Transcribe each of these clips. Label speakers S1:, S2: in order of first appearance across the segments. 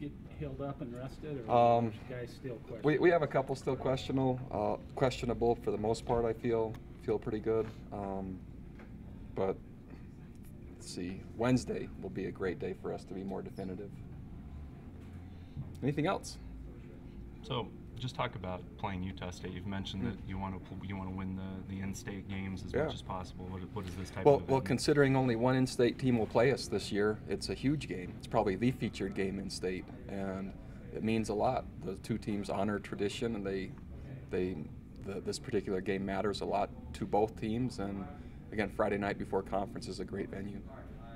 S1: get healed up and rested, or are guys still questionable?
S2: We have a couple still questionable for the most part. I feel pretty good, but let's see. Wednesday will be a great day for us to be more definitive. Anything else?
S3: So, just talk about playing Utah State. You've mentioned that you want to win the in-state games as much as possible. What is this type of event?
S2: Well, considering only one in-state team will play us this year, it's a huge game. It's probably the featured game in-state, and it means a lot. The two teams honor tradition, and this particular game matters a lot to both teams. And again, Friday night before conference is a great venue.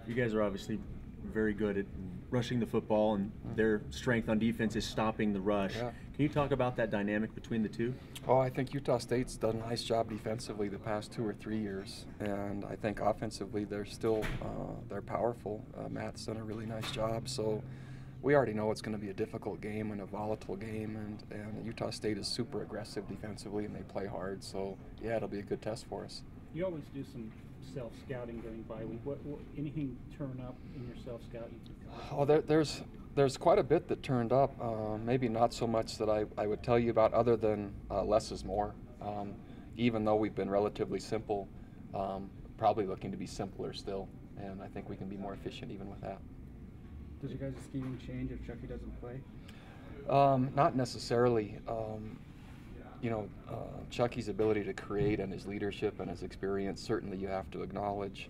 S4: You guys are obviously very good at rushing the football, and their strength on defense is stopping the rush.
S2: Yeah.
S4: Can you talk about that dynamic between the two?
S2: Oh, I think Utah State's done a nice job defensively the past 2 or 3 years, and I think offensively they're still they're powerful. Matt's done a really nice job, so we already know it's going to be a difficult game and a volatile game, and Utah State is super aggressive defensively, and they play hard, so yeah, it'll be a good test for us.
S1: You always do some self-scouting during bye week. What anything turn up in your self-scouting?
S2: Oh, there's quite a bit that turned up. Maybe not so much that I would tell you about, other than less is more. Even though we've been relatively simple, probably looking to be simpler still, and I think we can be more efficient even with that.
S1: Does your guys' scheming change if Chuckie doesn't play?
S2: Not necessarily. Chuckie's ability to create and his leadership and his experience, certainly you have to acknowledge.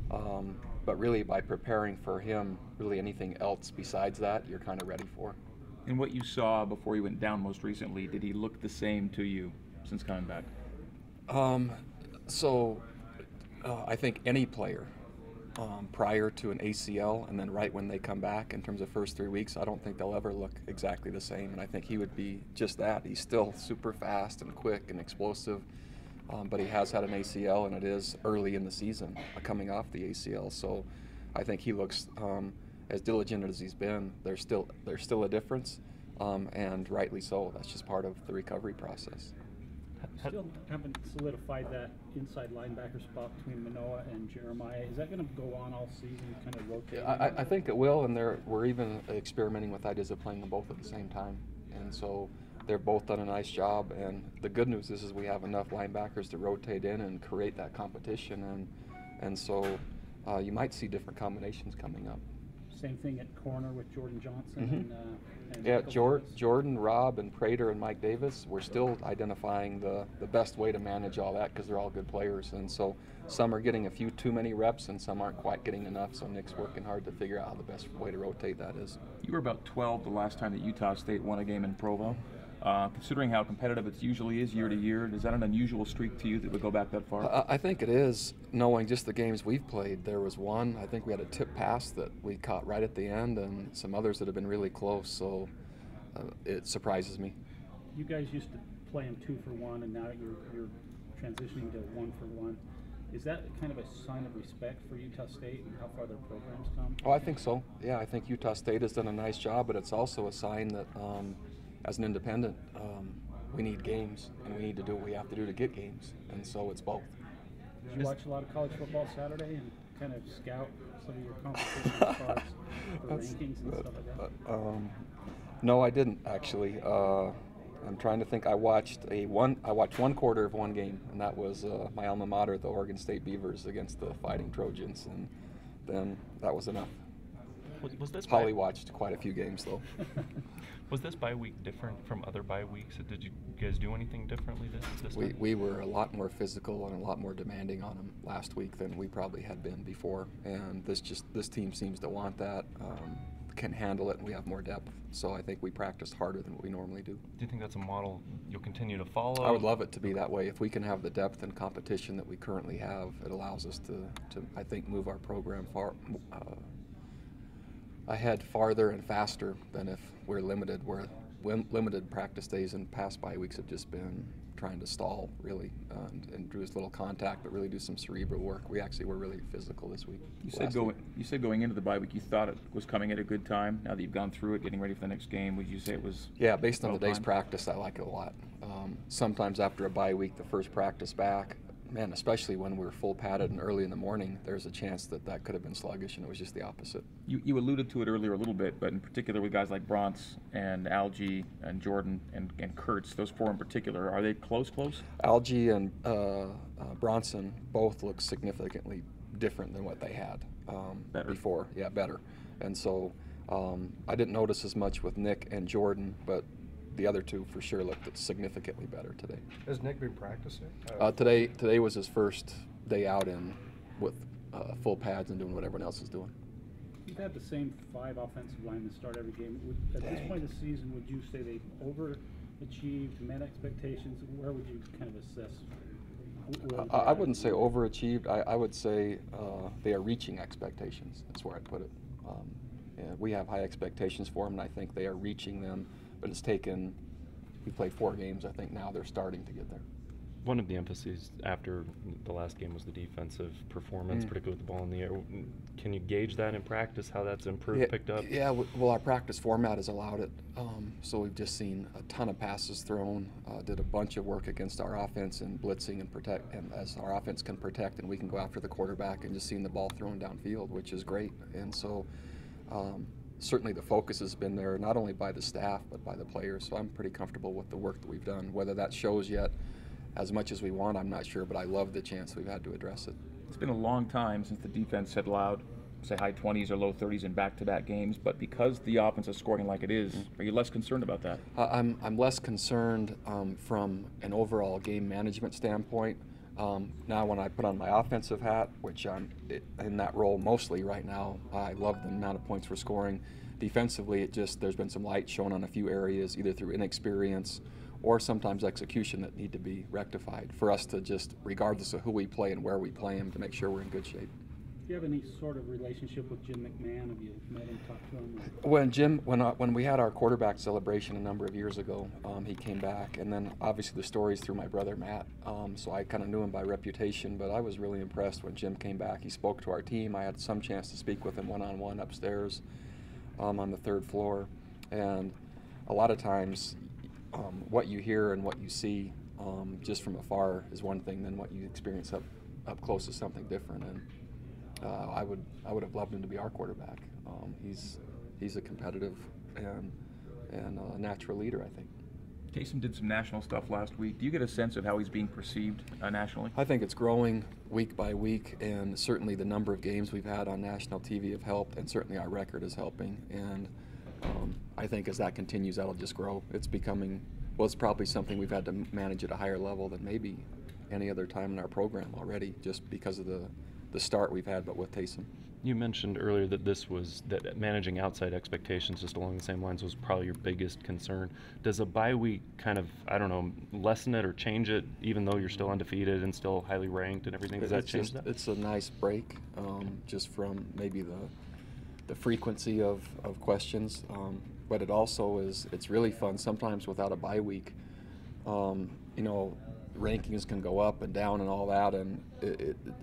S2: But really, by preparing for him, really anything else besides that, you're kind of ready for.
S5: And what you saw before he went down most recently, did he look the same to you since coming back?
S2: I think any player, prior to an ACL and then right when they come back, in terms of first 3 weeks, I don't think they'll ever look exactly the same. And I think he would be just that. He's still super fast and quick and explosive, but he has had an ACL, and it is early in the season, coming off the ACL. So I think he looks as diligent as he's been. There's still a difference, and rightly so. That's just part of the recovery process.
S1: Still haven't solidified that inside linebacker spot between Manoa and Jeremiah. Is that going to go on all season, kind of rotate?
S2: I think it will, and we're even experimenting with ideas of playing them both at the same time. And so they're both done a nice job. And the good news is we have enough linebackers to rotate in and create that competition. And so you might see different combinations coming up.
S1: Same thing at corner with Jordan Johnson and
S2: yeah, Jordan, Rob, and Prater and Mike Davis. We're still identifying the best way to manage all that, because they're all good players. And so some are getting a few too many reps, and some aren't quite getting enough. So Nick's working hard to figure out how the best way to rotate that is.
S5: You were about 12 the last time that Utah State won a game in Provo. Considering how competitive it usually is year to year, is that an unusual streak to you that would go back that far?
S2: I think it is, knowing just the games we've played. There was one, I think we had a tip pass that we caught right at the end, and some others that have been really close, so it surprises me.
S1: You guys used to play them 2 for 1, and now you're transitioning to 1 for 1. Is that kind of a sign of respect for Utah State and how far their programs come?
S2: Oh, I think so. Yeah, I think Utah State has done a nice job, but it's also a sign that as an independent, we need games, and we need to do what we have to do to get games, and so it's both.
S1: Did you watch a lot of college football Saturday and kind of scout some of your competition as far as the rankings and stuff like that?
S2: No, I didn't actually. I'm trying to think. I watched one quarter of one game, and that was my alma mater, the Oregon State Beavers, against the Fighting Trojans, and then that was enough.
S3: Was this
S2: Holly watched quite a few games, though.
S3: Was this bye week different from other bye weeks? Did you guys do anything differently this time?
S2: We were a lot more physical and a lot more demanding on them last week than we probably had been before, and this team seems to want that, can handle it, and we have more depth. So I think we practiced harder than what we normally do.
S3: Do you think that's a model you'll continue to follow?
S2: I would love it to be that way. If we can have the depth and competition that we currently have, it allows us to I think, move our program ahead farther and faster than if we're limited. Where limited practice days and past bye weeks have just been trying to stall, really, and do as little contact, but really do some cerebral work. We actually were really physical this week.
S5: You said going into the bye week, you thought it was coming at a good time. Now that you've gone through it, getting ready for the next game, would you say it was?
S2: Yeah, based on the day's practice, I like it a lot. Sometimes after a bye week, the first practice back, man, especially when we're full padded and early in the morning, there's a chance that that could have been sluggish, and it was just the opposite.
S5: You alluded to it earlier a little bit, but in particular with guys like Bronce and Algie and Jordan and Kurtz, those four in particular, are they close?
S2: Algie and Bronson both look significantly different than what they had before. Yeah, better. And so I didn't notice as much with Nick and Jordan, but the other two for sure looked significantly better today.
S6: Has Nick been practicing?
S2: Today was his first day out with full pads and doing what everyone else is doing.
S1: You've had the same 5 offensive linemen start every game. At this point of the season, would you say they've overachieved, met expectations? Where would you kind of assess?
S2: I wouldn't say overachieved. I would say they are reaching expectations. That's where I'd put it. And we have high expectations for them, and I think they are reaching them. But it's taken, we played 4 games, I think now they're starting to get there.
S3: One of the emphases after the last game was the defensive performance, particularly with the ball in the air. Can you gauge that in practice, how that's improved, picked up?
S2: Yeah, well, our practice format has allowed it. So we've just seen a ton of passes thrown, did a bunch of work against our offense and blitzing and protect, and as our offense can protect and we can go after the quarterback, and just seeing the ball thrown downfield, which is great. And so certainly the focus has been there, not only by the staff, but by the players. So I'm pretty comfortable with the work that we've done. Whether that shows yet as much as we want, I'm not sure, but I love the chance we've had to address it.
S5: It's been a long time since the defense had allowed, say, high 20s or low 30s in back-to-back games, but because the offense is scoring like it is, are you less concerned about that?
S2: I'm less concerned from an overall game management standpoint. Now when I put on my offensive hat, which I'm in that role mostly right now, I love the amount of points we're scoring. Defensively, there's been some light shown on a few areas, either through inexperience or sometimes execution, that need to be rectified for us to just, regardless of who we play and where we play them, to make sure we're in good shape.
S1: Do you have any sort of relationship with Jim McMahon? Have you met him, talked to him?
S2: When we had our quarterback celebration a number of years ago, he came back, and then obviously the stories through my brother Matt. So I kind of knew him by reputation, but I was really impressed when Jim came back. He spoke to our team. I had some chance to speak with him one-on-one upstairs on the 3rd floor, and a lot of times what you hear and what you see just from afar is one thing, then what you experience up close is something different. And I would have loved him to be our quarterback. He's a competitive and a natural leader, I think.
S5: Taysom did some national stuff last week. Do you get a sense of how he's being perceived nationally?
S2: I think it's growing week by week, and certainly the number of games we've had on national TV have helped, and certainly our record is helping. And I think as that continues, that'll just grow. It's becoming, well, it's probably something we've had to manage at a higher level than maybe any other time in our program already, just because of the start we've had, but with Taysom.
S3: You mentioned earlier that managing outside expectations, just along the same lines, was probably your biggest concern. Does a bye week kind of, I don't know, lessen it or change it, even though you're still undefeated and still highly ranked and everything? Does that change that?
S2: It's a nice break, just from maybe the frequency of questions, but it also it's really fun sometimes without a bye week. Rankings can go up and down and all that, and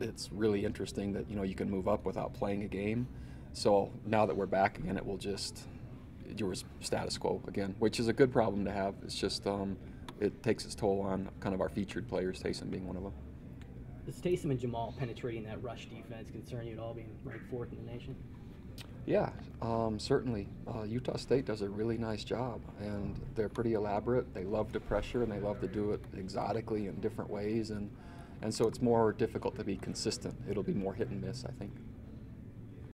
S2: it's really interesting that you can move up without playing a game. So now that we're back again, it will just you're status quo again, which is a good problem to have. It's just it takes its toll on kind of our featured players, Taysom being one of them.
S7: Does Taysom and Jamal penetrating that rush defense concern you at all, being ranked 4th in the nation?
S2: Yeah, certainly. Utah State does a really nice job, and they're pretty elaborate. They love to pressure, and they love to do it exotically in different ways, and so it's more difficult to be consistent. It'll be more hit and miss, I think.